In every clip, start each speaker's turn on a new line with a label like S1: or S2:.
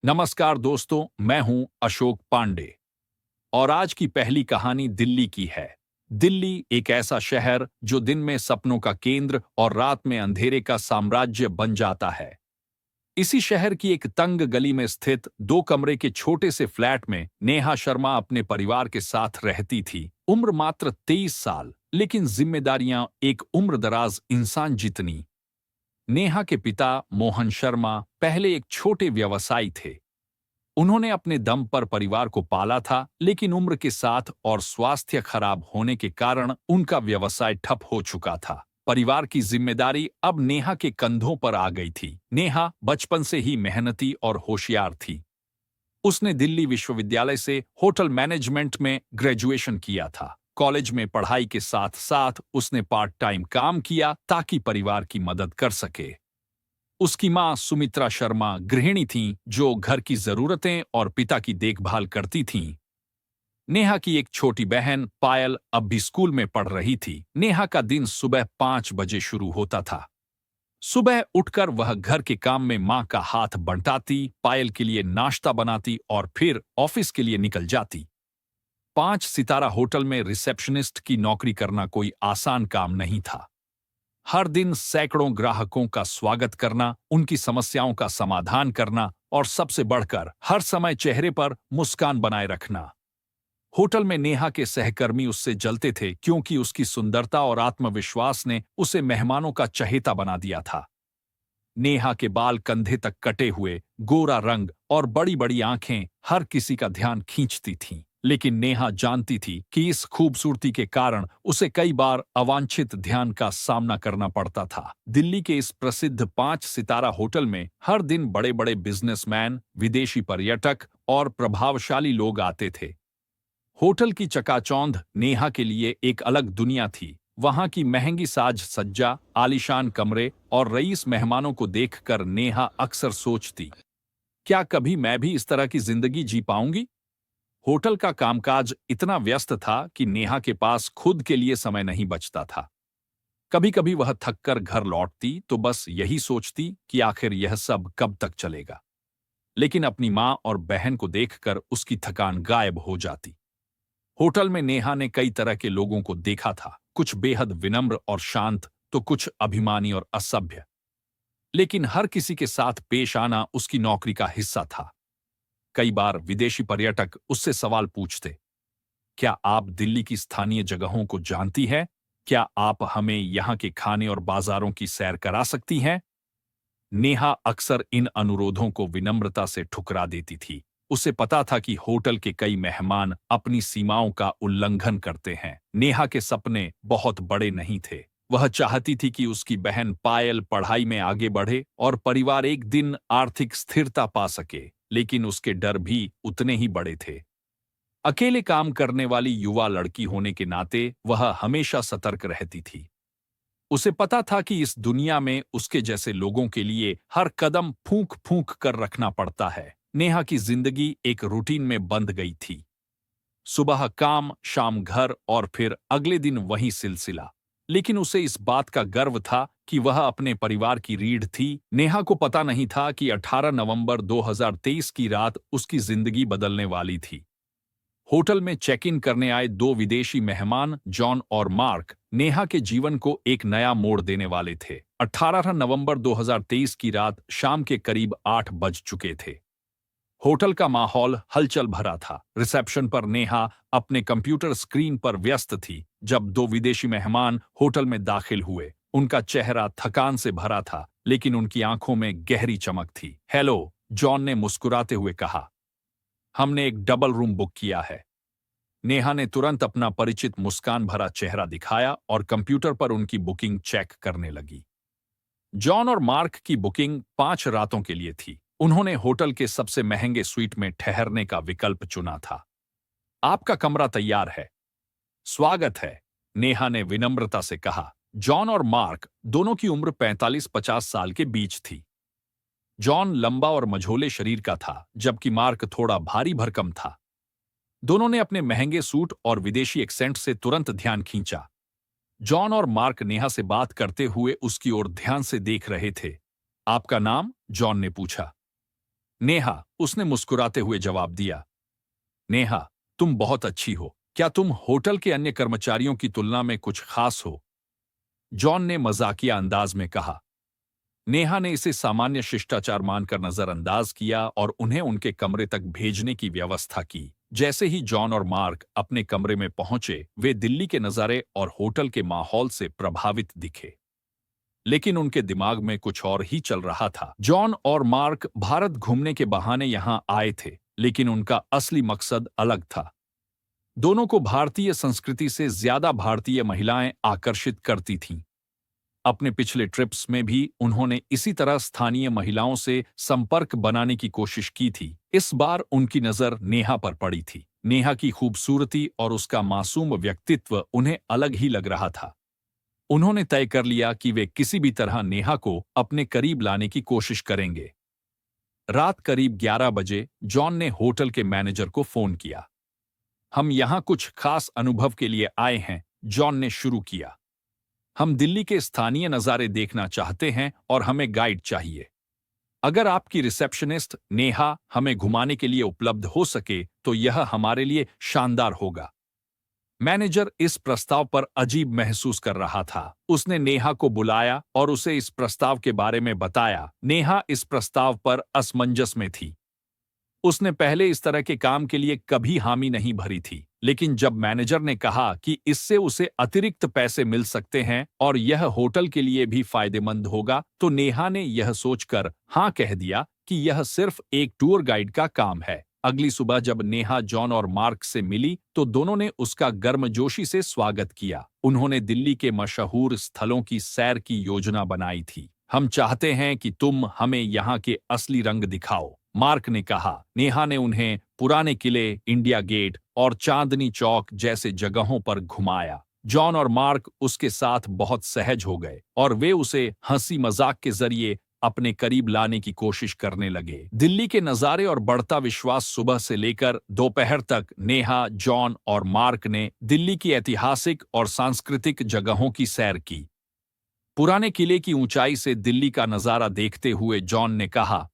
S1: नमस्कार दोस्तों, मैं हूं अशोक पांडे और आज की पहली कहानी दिल्ली की है। दिल्ली एक ऐसा शहर जो दिन में सपनों का केंद्र और रात में अंधेरे का साम्राज्य बन जाता है। इसी शहर की एक तंग गली में स्थित 2 कमरे के छोटे से फ्लैट में नेहा शर्मा अपने परिवार के साथ रहती थी। उम्र मात्र 23 साल, लेकिन जिम्मेदारियां एक उम्रदराज इंसान जितनी। नेहा के पिता मोहन शर्मा पहले एक छोटे व्यवसायी थे। उन्होंने अपने दम पर परिवार को पाला था, लेकिन उम्र के साथ और स्वास्थ्य खराब होने के कारण उनका व्यवसाय ठप हो चुका था। परिवार की जिम्मेदारी अब नेहा के कंधों पर आ गई थी। नेहा बचपन से ही मेहनती और होशियार थी। उसने दिल्ली विश्वविद्यालय से होटल मैनेजमेंट में ग्रेजुएशन किया था। कॉलेज में पढ़ाई के साथ साथ उसने पार्ट टाइम काम किया ताकि परिवार की मदद कर सके। उसकी मां सुमित्रा शर्मा गृहिणी थीं, जो घर की जरूरतें और पिता की देखभाल करती थीं। नेहा की एक छोटी बहन पायल अब भी स्कूल में पढ़ रही थी। नेहा का दिन सुबह 5 बजे शुरू होता था। सुबह उठकर वह घर के काम में मां का हाथ बंटाती, पायल के लिए नाश्ता बनाती और फिर ऑफिस के लिए निकल जाती। 5 सितारा होटल में रिसेप्शनिस्ट की नौकरी करना कोई आसान काम नहीं था। हर दिन सैकड़ों ग्राहकों का स्वागत करना, उनकी समस्याओं का समाधान करना और सबसे बढ़कर हर समय चेहरे पर मुस्कान बनाए रखना। होटल में नेहा के सहकर्मी उससे जलते थे, क्योंकि उसकी सुंदरता और आत्मविश्वास ने उसे मेहमानों का चहेता बना दिया था। नेहा के बाल कंधे तक कटे हुए, गोरा रंग और बड़ी बड़ी आंखें हर किसी का ध्यान खींचती थीं। लेकिन नेहा जानती थी कि इस खूबसूरती के कारण उसे कई बार अवांछित ध्यान का सामना करना पड़ता था। दिल्ली के इस प्रसिद्ध 5 सितारा होटल में हर दिन बड़े बड़े बिजनेसमैन, विदेशी पर्यटक और प्रभावशाली लोग आते थे। होटल की चकाचौंध नेहा के लिए एक अलग दुनिया थी। वहां की महंगी साज सज्जा, आलीशान कमरे और रईस मेहमानों को देखकर नेहा अक्सर सोचती, क्या कभी मैं भी इस तरह की जिंदगी जी पाऊंगी? होटल का कामकाज इतना व्यस्त था कि नेहा के पास खुद के लिए समय नहीं बचता था। कभी कभी वह थककर घर लौटती तो बस यही सोचती कि आखिर यह सब कब तक चलेगा। लेकिन अपनी मां और बहन को देखकर उसकी थकान गायब हो जाती। होटल में नेहा ने कई तरह के लोगों को देखा था, कुछ बेहद विनम्र और शांत, तो कुछ अभिमानी और असभ्य। लेकिन हर किसी के साथ पेश आना उसकी नौकरी का हिस्सा था। कई बार विदेशी पर्यटक उससे सवाल पूछते, क्या आप दिल्ली की स्थानीय जगहों को जानती हैं? क्या आप हमें यहाँ के खाने और बाजारों की सैर करा सकती हैं? नेहा अक्सर इन अनुरोधों को विनम्रता से ठुकरा देती थी। उसे पता था कि होटल के कई मेहमान अपनी सीमाओं का उल्लंघन करते हैं। नेहा के सपने बहुत बड़े नहीं थे। वह चाहती थी कि उसकी बहन पायल पढ़ाई में आगे बढ़े और परिवार एक दिन आर्थिक स्थिरता पा सके, लेकिन उसके डर भी उतने ही बड़े थे। अकेले काम करने वाली युवा लड़की होने के नाते वह हमेशा सतर्क रहती थी। उसे पता था कि इस दुनिया में उसके जैसे लोगों के लिए हर कदम फूंक फूंक कर रखना पड़ता है। नेहा की जिंदगी एक रूटीन में बंध गई थी। सुबह काम, शाम घर और फिर अगले दिन वही सिलसिला। लेकिन उसे इस बात का गर्व था कि वह अपने परिवार की रीढ़ थी। नेहा को पता नहीं था कि 18 नवंबर 2023 की रात उसकी जिंदगी बदलने वाली थी। होटल में चेक इन करने आए 2 विदेशी मेहमान, जॉन और मार्क, नेहा के जीवन को एक नया मोड़ देने वाले थे। 18 नवंबर 2023 की रात शाम के करीब 8 बज चुके थे। होटल का माहौल हलचल भरा था। रिसेप्शन पर नेहा अपने कंप्यूटर स्क्रीन पर व्यस्त थी जब 2 विदेशी मेहमान होटल में दाखिल हुए। उनका चेहरा थकान से भरा था, लेकिन उनकी आंखों में गहरी चमक थी। हेलो, जॉन ने मुस्कुराते हुए कहा। हमने एक डबल रूम बुक किया है। नेहा ने तुरंत अपना परिचित मुस्कान भरा चेहरा दिखाया और कंप्यूटर पर उनकी बुकिंग चेक करने लगी। जॉन और मार्क की बुकिंग 5 रातों के लिए थी। उन्होंने होटल के सबसे महंगे स्वीट में ठहरने का विकल्प चुना था। आपका कमरा तैयार है। स्वागत है, नेहा ने विनम्रता से कहा। जॉन और मार्क दोनों की उम्र 45-50 साल के बीच थी। जॉन लंबा और मझोले शरीर का था, जबकि मार्क थोड़ा भारी भरकम था। दोनों ने अपने महंगे सूट और विदेशी एक्सेंट से तुरंत ध्यान खींचा। जॉन और मार्क नेहा से बात करते हुए उसकी ओर ध्यान से देख रहे थे। आपका नाम? जॉन ने पूछा। नेहा, उसने मुस्कुराते हुए जवाब दिया। नेहा, तुम बहुत अच्छी हो। क्या तुम होटल के अन्य कर्मचारियों की तुलना में कुछ खास हो? जॉन ने मजाकिया अंदाज में कहा। नेहा ने इसे सामान्य शिष्टाचार मानकर नजरअंदाज किया और उन्हें उनके कमरे तक भेजने की व्यवस्था की। जैसे ही जॉन और मार्क अपने कमरे में पहुंचे, वे दिल्ली के नजारे और होटल के माहौल से प्रभावित दिखे। लेकिन उनके दिमाग में कुछ और ही चल रहा था। जॉन और मार्क भारत घूमने के बहाने यहां आए थे, लेकिन उनका असली मकसद अलग था। दोनों को भारतीय संस्कृति से ज्यादा भारतीय महिलाएं आकर्षित करती थीं। अपने पिछले ट्रिप्स में भी उन्होंने इसी तरह स्थानीय महिलाओं से संपर्क बनाने की कोशिश की थी। इस बार उनकी नजर नेहा पर पड़ी थी। नेहा की खूबसूरती और उसका मासूम व्यक्तित्व उन्हें अलग ही लग रहा था। उन्होंने तय कर लिया कि वे किसी भी तरह नेहा को अपने करीब लाने की कोशिश करेंगे। रात करीब 11 बजे जॉन ने होटल के मैनेजर को फोन किया। हम यहां कुछ खास अनुभव के लिए आए हैं, जॉन ने शुरू किया। हम दिल्ली के स्थानीय नज़ारे देखना चाहते हैं और हमें गाइड चाहिए। अगर आपकी रिसेप्शनिस्ट नेहा हमें घुमाने के लिए उपलब्ध हो सके तो यह हमारे लिए शानदार होगा। मैनेजर इस प्रस्ताव पर अजीब महसूस कर रहा था। उसने नेहा को बुलाया और उसे इस प्रस्ताव के बारे में बताया। नेहा इस प्रस्ताव पर असमंजस में थी। उसने पहले इस तरह के काम के लिए कभी हामी नहीं भरी थी, लेकिन जब मैनेजर ने कहा कि इससे उसे अतिरिक्त पैसे मिल सकते हैं और यह होटल के लिए भी फायदेमंद होगा, तो नेहा ने यह सोचकर हाँ कह दिया कि यह सिर्फ एक टूर गाइड का काम है। अगली सुबह जब नेहा जॉन और मार्क से मिली तो दोनों ने उसका गर्मजोशी से स्वागत किया। उन्होंने दिल्ली के मशहूर स्थलों की सैर की योजना बनाई थी। हम चाहते हैं कि तुम हमें यहाँ के असली रंग दिखाओ, मार्क ने कहा। नेहा ने उन्हें पुराने किले, इंडिया गेट और चांदनी चौक जैसे जगहों पर घुमाया। जॉन और मार्क उसके साथ बहुत सहज हो गए और वे उसे हंसी मजाक के जरिए अपने करीब लाने की कोशिश करने लगे। दिल्ली के नज़ारे और बढ़ता विश्वास। सुबह से लेकर दोपहर तक नेहा, जॉन और मार्क ने दिल्ली की ऐतिहासिक और सांस्कृतिक जगहों की सैर की। पुराने किले की ऊंचाई से दिल्ली का नज़ारा देखते हुए जॉन ने कहा,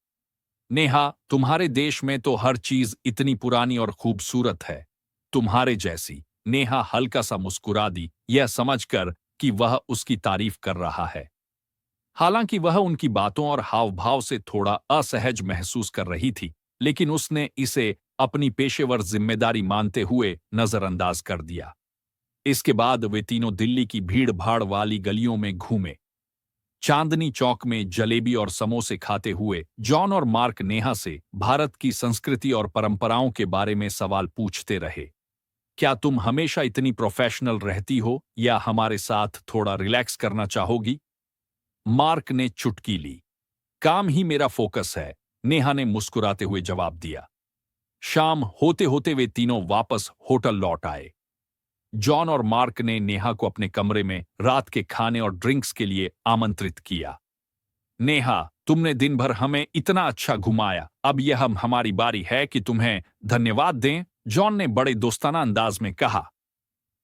S1: नेहा, तुम्हारे देश में तो हर चीज इतनी पुरानी और खूबसूरत है। तुम्हारे जैसी। नेहा हल्का सा मुस्कुरा दी, यह समझकर कि वह उसकी तारीफ कर रहा है। हालांकि वह उनकी बातों और हाव भाव से थोड़ा असहज महसूस कर रही थी, लेकिन उसने इसे अपनी पेशेवर जिम्मेदारी मानते हुए नजरअंदाज कर दिया। इसके बाद वे तीनों दिल्ली की भीड़ भाड़ वाली गलियों में घूमे। चांदनी चौक में जलेबी और समोसे खाते हुए जॉन और मार्क नेहा से भारत की संस्कृति और परंपराओं के बारे में सवाल पूछते रहे। क्या तुम हमेशा इतनी प्रोफेशनल रहती हो या हमारे साथ थोड़ा रिलैक्स करना चाहोगी? मार्क ने चुटकी ली। काम ही मेरा फोकस है, नेहा ने मुस्कुराते हुए जवाब दिया। शाम होते होते वे तीनों वापस होटल लौट आए। जॉन और मार्क ने नेहा को अपने कमरे में रात के खाने और ड्रिंक्स के लिए आमंत्रित किया। नेहा, तुमने दिन भर हमें इतना अच्छा घुमाया, अब यह हमारी बारी है कि तुम्हें धन्यवाद दें, जॉन ने बड़े दोस्ताना अंदाज में कहा।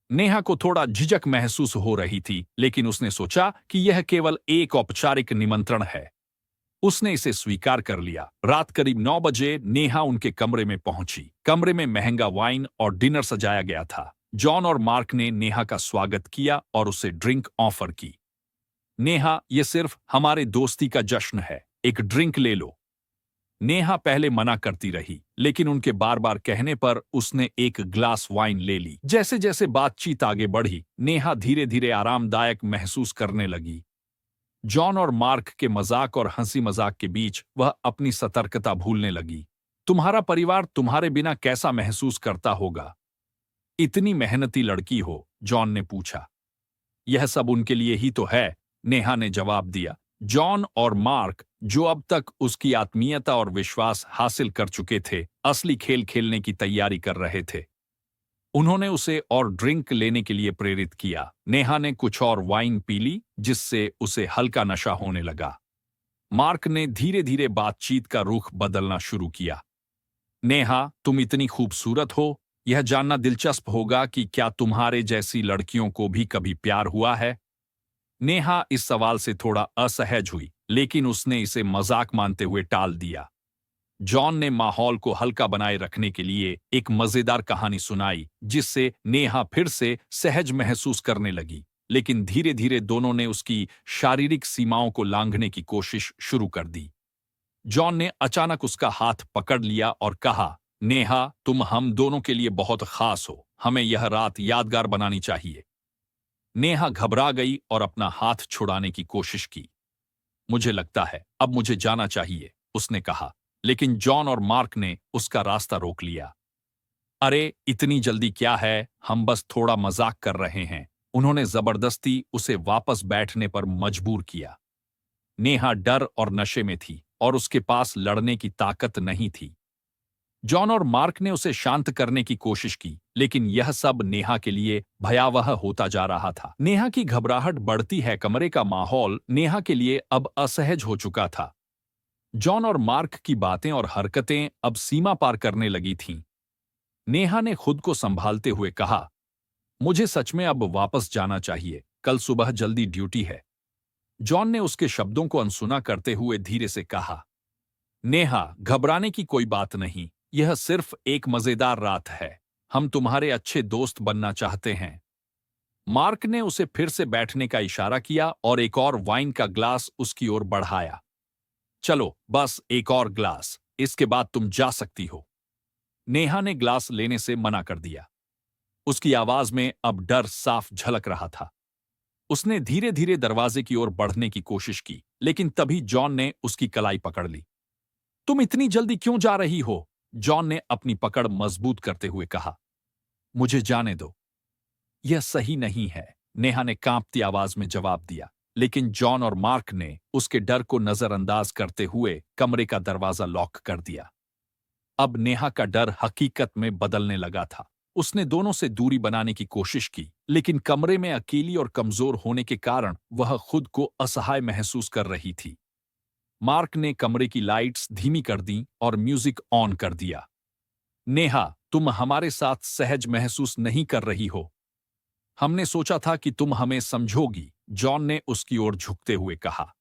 S1: नेहा को थोड़ा झिझक महसूस हो रही थी, लेकिन उसने सोचा कि यह केवल एक औपचारिक निमंत्रण है। उसने इसे स्वीकार कर लिया। रात करीब 9 बजे नेहा उनके कमरे में पहुंची। कमरे में महंगा वाइन और डिनर सजाया गया था। जॉन और मार्क ने नेहा का स्वागत किया और उसे ड्रिंक ऑफर की। नेहा, यह सिर्फ हमारे दोस्ती का जश्न है, एक ड्रिंक ले लो। नेहा पहले मना करती रही, लेकिन उनके बार बार कहने पर उसने एक ग्लास वाइन ले ली। जैसे जैसे बातचीत आगे बढ़ी, नेहा धीरे धीरे आरामदायक महसूस करने लगी। जॉन और मार्क के मजाक और हंसी मजाक के बीच वह अपनी सतर्कता भूलने लगी। तुम्हारा परिवार तुम्हारे बिना कैसा महसूस करता होगा? इतनी मेहनती लड़की हो, जॉन ने पूछा। यह सब उनके लिए ही तो है, नेहा ने जवाब दिया। जॉन और मार्क, जो अब तक उसकी आत्मीयता और विश्वास हासिल कर चुके थे, असली खेल खेलने की तैयारी कर रहे थे। उन्होंने उसे और ड्रिंक लेने के लिए प्रेरित किया। नेहा ने कुछ और वाइन पी ली, जिससे उसे हल्का नशा होने लगा। मार्क ने धीरे धीरे बातचीत का रुख बदलना शुरू किया। नेहा, तुम इतनी खूबसूरत हो, यह जानना दिलचस्प होगा कि क्या तुम्हारे जैसी लड़कियों को भी कभी प्यार हुआ है? नेहा इस सवाल से थोड़ा असहज हुई, लेकिन उसने इसे मजाक मानते हुए टाल दिया। जॉन ने माहौल को हल्का बनाए रखने के लिए एक मजेदार कहानी सुनाई, जिससे नेहा फिर से सहज महसूस करने लगी। लेकिन धीरे धीरे दोनों ने उसकी शारीरिक सीमाओं को लांघने की कोशिश शुरू कर दी। जॉन ने अचानक उसका हाथ पकड़ लिया और कहा, नेहा, तुम हम दोनों के लिए बहुत खास हो, हमें यह रात यादगार बनानी चाहिए। नेहा घबरा गई और अपना हाथ छुड़ाने की कोशिश की। मुझे लगता है अब मुझे जाना चाहिए, उसने कहा। लेकिन जॉन और मार्क ने उसका रास्ता रोक लिया। अरे, इतनी जल्दी क्या है, हम बस थोड़ा मजाक कर रहे हैं। उन्होंने जबरदस्ती उसे वापस बैठने पर मजबूर किया। नेहा डर और नशे में थी और उसके पास लड़ने की ताकत नहीं थी। जॉन और मार्क ने उसे शांत करने की कोशिश की, लेकिन यह सब नेहा के लिए भयावह होता जा रहा था। नेहा की घबराहट बढ़ती है, कमरे का माहौल नेहा के लिए अब असहज हो चुका था। जॉन और मार्क की बातें और हरकतें अब सीमा पार करने लगी थीं। नेहा ने खुद को संभालते हुए कहा, मुझे सच में अब वापस जाना चाहिए, कल सुबह जल्दी ड्यूटी है। जॉन ने उसके शब्दों को अनसुना करते हुए धीरे से कहा, नेहा, घबराने की कोई बात नहीं, यह सिर्फ एक मजेदार रात है। हम तुम्हारे अच्छे दोस्त बनना चाहते हैं। मार्क ने उसे फिर से बैठने का इशारा किया और एक और वाइन का ग्लास उसकी ओर बढ़ाया। चलो, बस एक और ग्लास, इसके बाद तुम जा सकती हो। नेहा ने ग्लास लेने से मना कर दिया। उसकी आवाज में अब डर साफ झलक रहा था। उसने धीरे धीरे दरवाजे की ओर बढ़ने की कोशिश की, लेकिन तभी जॉन ने उसकी कलाई पकड़ ली। तुम इतनी जल्दी क्यों जा रही हो? जॉन ने अपनी पकड़ मजबूत करते हुए कहा। मुझे जाने दो। यह सही नहीं है, नेहा ने कांपती आवाज में जवाब दिया। लेकिन जॉन और मार्क ने उसके डर को नजरअंदाज करते हुए कमरे का दरवाजा लॉक कर दिया। अब नेहा का डर हकीकत में बदलने लगा था। उसने दोनों से दूरी बनाने की कोशिश की, लेकिन कमरे में अकेली और कमजोर होने के कारण वह खुद को असहाय महसूस कर रही थी। मार्क ने कमरे की लाइट्स धीमी कर दी और म्यूजिक ऑन कर दिया। नेहा, तुम हमारे साथ सहज महसूस नहीं कर रही हो। हमने सोचा था कि तुम हमें समझोगी, जॉन ने उसकी ओर झुकते हुए कहा।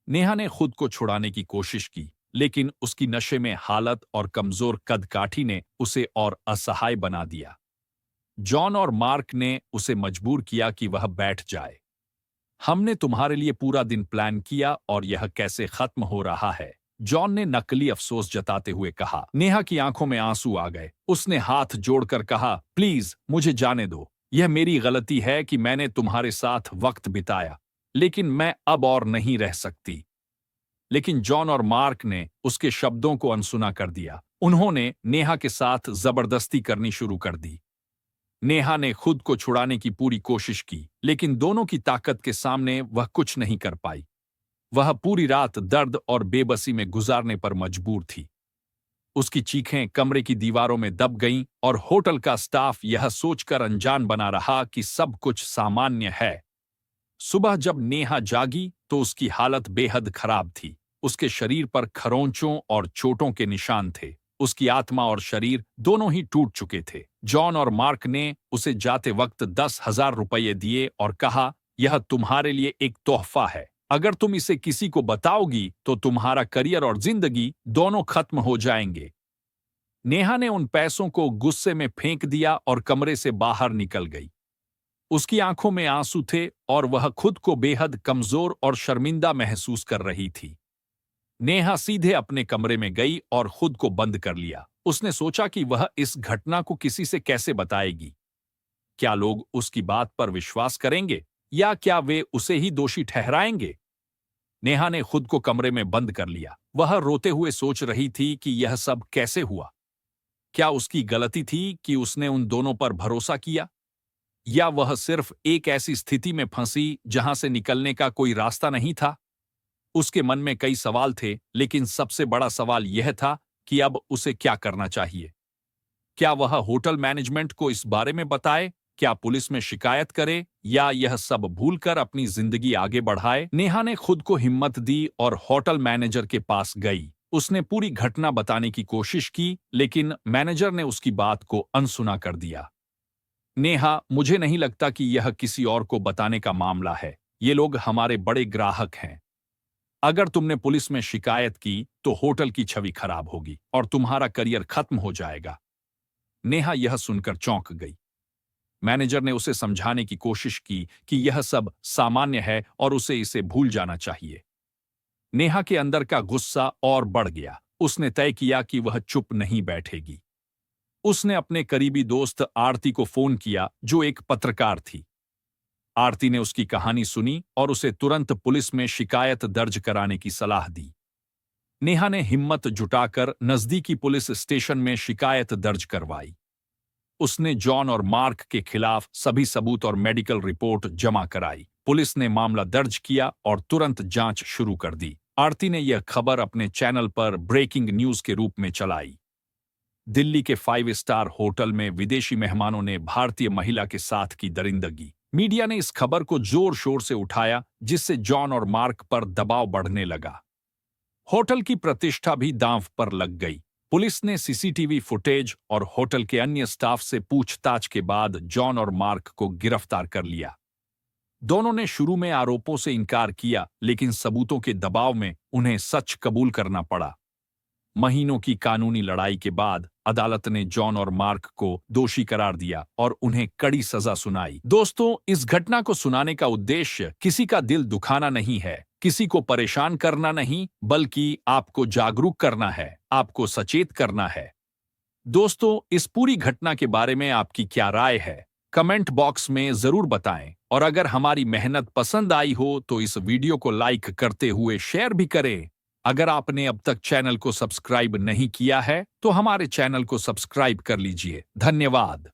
S1: नेहा ने खुद को छुड़ाने की कोशिश की, लेकिन उसकी नशे में हालत और कमजोर कदकाठी ने उसे और असहाय बना दिया। जॉन और मार्क ने उसे मजबूर किया कि वह बैठ जाए। हमने तुम्हारे लिए पूरा दिन प्लान किया और यह कैसे खत्म हो रहा है, जॉन ने नकली अफसोस जताते हुए कहा। नेहा की आंखों में आंसू आ गए। उसने हाथ जोड़कर कहा, प्लीज मुझे जाने दो। यह मेरी गलती है कि मैंने तुम्हारे साथ वक्त बिताया, लेकिन मैं अब और नहीं रह सकती। लेकिन जॉन और मार्क ने उसके शब्दों को अनसुना कर दिया। उन्होंने नेहा के साथ जबरदस्ती करनी शुरू कर दी। नेहा ने खुद को छुड़ाने की पूरी कोशिश की, लेकिन दोनों की ताकत के सामने वह कुछ नहीं कर पाई। वह पूरी रात दर्द और बेबसी में गुजारने पर मजबूर थी। उसकी चीखें कमरे की दीवारों में दब गईं और होटल का स्टाफ यह सोचकर अनजान बना रहा कि सब कुछ सामान्य है। सुबह जब नेहा जागी तो उसकी हालत बेहद खराब थी। उसके शरीर पर खरोंचों और चोटों के निशान थे। उसकी आत्मा और शरीर दोनों ही टूट चुके थे। जॉन और मार्क ने उसे जाते वक्त 10,000 रुपये दिए और कहा, यह तुम्हारे लिए एक तोहफा है। अगर तुम इसे किसी को बताओगी तो तुम्हारा करियर और जिंदगी दोनों खत्म हो जाएंगे। नेहा ने उन पैसों को गुस्से में फेंक दिया और कमरे से बाहर निकल गई। उसकी आंखों में आंसू थे और वह खुद को बेहद कमजोर और शर्मिंदा महसूस कर रही थी। नेहा सीधे अपने कमरे में गई और खुद को बंद कर लिया। उसने सोचा कि वह इस घटना को किसी से कैसे बताएगी। क्या लोग उसकी बात पर विश्वास करेंगे या क्या वे उसे ही दोषी ठहराएंगे? नेहा ने खुद को कमरे में बंद कर लिया। वह रोते हुए सोच रही थी कि यह सब कैसे हुआ। क्या उसकी गलती थी कि उसने उन दोनों पर भरोसा किया, या वह सिर्फ एक ऐसी स्थिति में फंसी जहां से निकलने का कोई रास्ता नहीं था? उसके मन में कई सवाल थे, लेकिन सबसे बड़ा सवाल यह था कि अब उसे क्या करना चाहिए। क्या वह होटल मैनेजमेंट को इस बारे में बताए, क्या पुलिस में शिकायत करे, या यह सब भूलकर अपनी जिंदगी आगे बढ़ाए? नेहा ने खुद को हिम्मत दी और होटल मैनेजर के पास गई। उसने पूरी घटना बताने की कोशिश की, लेकिन मैनेजर ने उसकी बात को अनसुना कर दिया। नेहा, मुझे नहीं लगता कि यह किसी और को बताने का मामला है। ये लोग हमारे बड़े ग्राहक हैं। अगर तुमने पुलिस में शिकायत की तो होटल की छवि खराब होगी और तुम्हारा करियर खत्म हो जाएगा। नेहा यह सुनकर चौंक गई। मैनेजर ने उसे समझाने की कोशिश की कि यह सब सामान्य है और उसे इसे भूल जाना चाहिए। नेहा के अंदर का गुस्सा और बढ़ गया। उसने तय किया कि वह चुप नहीं बैठेगी। उसने अपने करीबी दोस्त आरती को फोन किया, जो एक पत्रकार थी। आरती ने उसकी कहानी सुनी और उसे तुरंत पुलिस में शिकायत दर्ज कराने की सलाह दी। नेहा ने हिम्मत जुटाकर नजदीकी पुलिस स्टेशन में शिकायत दर्ज करवाई। उसने जॉन और मार्क के खिलाफ सभी सबूत और मेडिकल रिपोर्ट जमा कराई। पुलिस ने मामला दर्ज किया और तुरंत जांच शुरू कर दी। आरती ने यह खबर अपने चैनल पर ब्रेकिंग न्यूज के रूप में चलाई। दिल्ली के 5 स्टार होटल में विदेशी मेहमानों ने भारतीय महिला के साथ की दरिंदगी। मीडिया ने इस खबर को जोर शोर से उठाया, जिससे जॉन और मार्क पर दबाव बढ़ने लगा। होटल की प्रतिष्ठा भी दांव पर लग गई। पुलिस ने सीसीटीवी फुटेज और होटल के अन्य स्टाफ से पूछताछ के बाद जॉन और मार्क को गिरफ्तार कर लिया। दोनों ने शुरू में आरोपों से इनकार किया, लेकिन सबूतों के दबाव में उन्हें सच कबूल करना पड़ा। महीनों की कानूनी लड़ाई के बाद अदालत ने जॉन और मार्क को दोषी करार दिया और उन्हें कड़ी सजा सुनाई। दोस्तों, इस घटना को सुनाने का उद्देश्य किसी का दिल दुखाना नहीं है, किसी को परेशान करना नहीं, बल्कि आपको जागरूक करना है, आपको सचेत करना है। दोस्तों, इस पूरी घटना के बारे में आपकी क्या राय है? कमेंट बॉक्स में जरूर बताएं और अगर हमारी मेहनत पसंद आई हो तो इस वीडियो को लाइक करते हुए शेयर भी करें। अगर आपने अब तक चैनल को सब्सक्राइब नहीं किया है तो हमारे चैनल को सब्सक्राइब कर लीजिए। धन्यवाद।